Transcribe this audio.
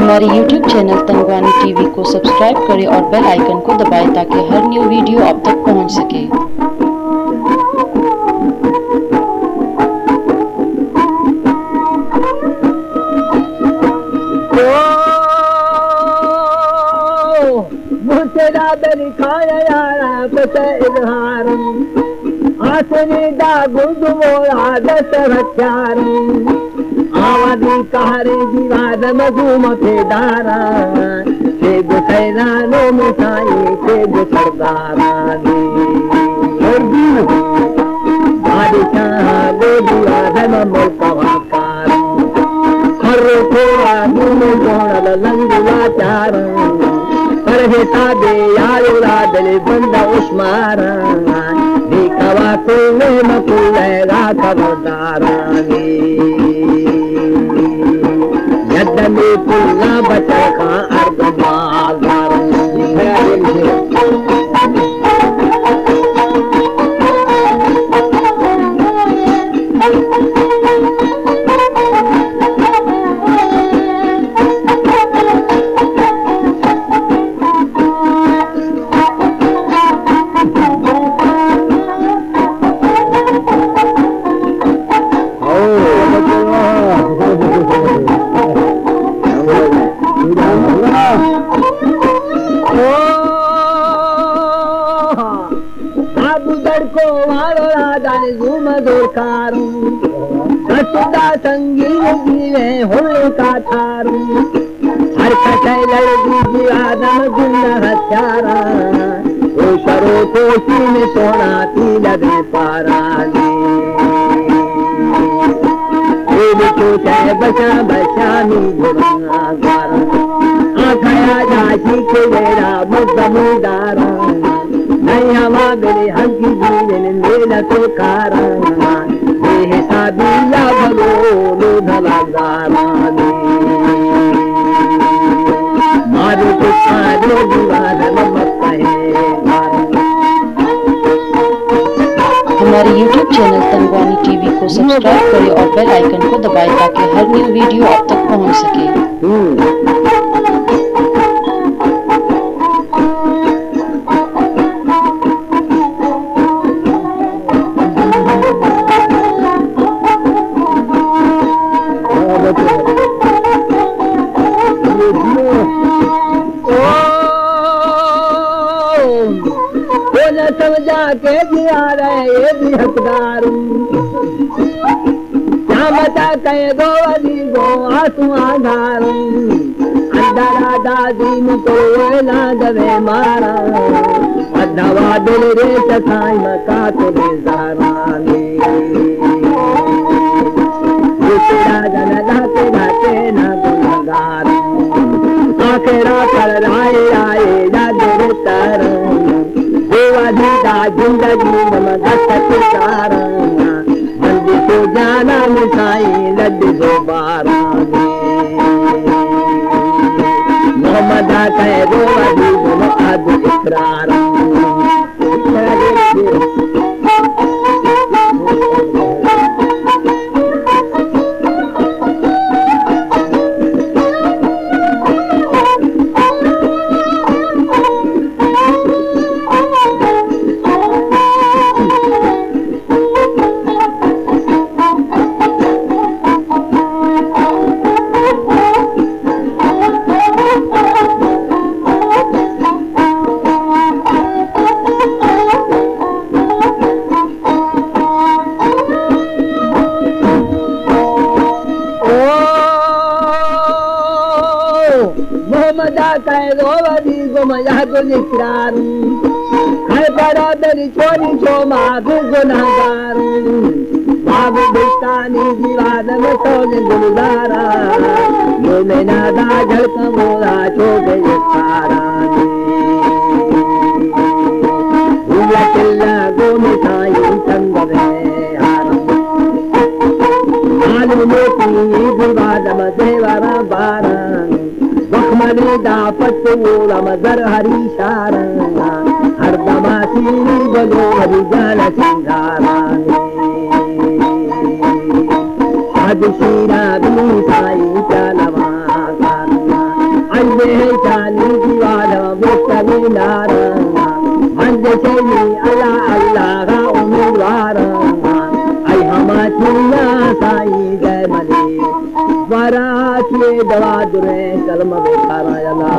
हमारे YouTube channel तंगवानी TV को subscribe करें और बेल आइकन को दबाएं ताकि हर न्यू वीडियो आप तक पहुंच सके। आवादी कहारे जीवाद मधुमते दारा से गुसैरानो मिठाई से गुसरदारा दी बादशाह गोदिया धन मोकवाकार हर कोरा दुन जोड़ल लंगुला चार परहे सादे यारुला दले बंदा उस्मारा दिखवा कोले मकुलेगा खबरदारा दी यद्दमे पुल्ला बचा का अर्ध बाजार संगीत जीवे होने का थारू हर कटाई लड़की जीवादम गुन्ना हत्यारा वो शरो कोशी में सोना लगे पारा चाहे बचा बचा नुरा आखया जाशी के मेरा मुद्दारा नहीं हवा मेरे हंकी जीवन मेरा तो कारा साबिया भलो धलादारानी मारू तो सारो दीवार मत है। हमारे YouTube चैनल तंगवानी टीवी को सब्सक्राइब करें और बेल आइकन को दबाएं ताकि हर न्यू वीडियो आप तक पहुंच सके। समझा के दिया रहे भी हकदार क्या बता कहे गोवदी गो आंसू आधार अंदरा दादी मुको वेला दवे मारा अधवा दिल रे सखाई मका तो बेजारानी तेरा जन दाते दाते ना गुनगार आखिरा कर राय राय याद तार जिंदगी मददार बंदी तो जाना मिठाई लड्डू दो बारा मोहम्मद कहे दो अभी दोनों आज इकरार है बरादरी चोरी छो माफी गुनाहगार बाबू बिस्तानी दीवार में सोने गुलदारा मुँह में नादा झड़का मोरा छो गए सारा भूला चिल्ला गो मिठाई संग में मालूम मोती दीवार में देवारा बारा मने दापत मोरा मजर हरी शारंगा हर दमासी बलो हरी जाल सिंगारा आज शीरा भी साई चलवा अंधे चाली दीवार मुस्तवी नारंगा अंधे चली अल्लाह अल्लाह का उम्मीदवार आई हमारा साई जय मली बारात ये दवा दुरे कलम बेकारा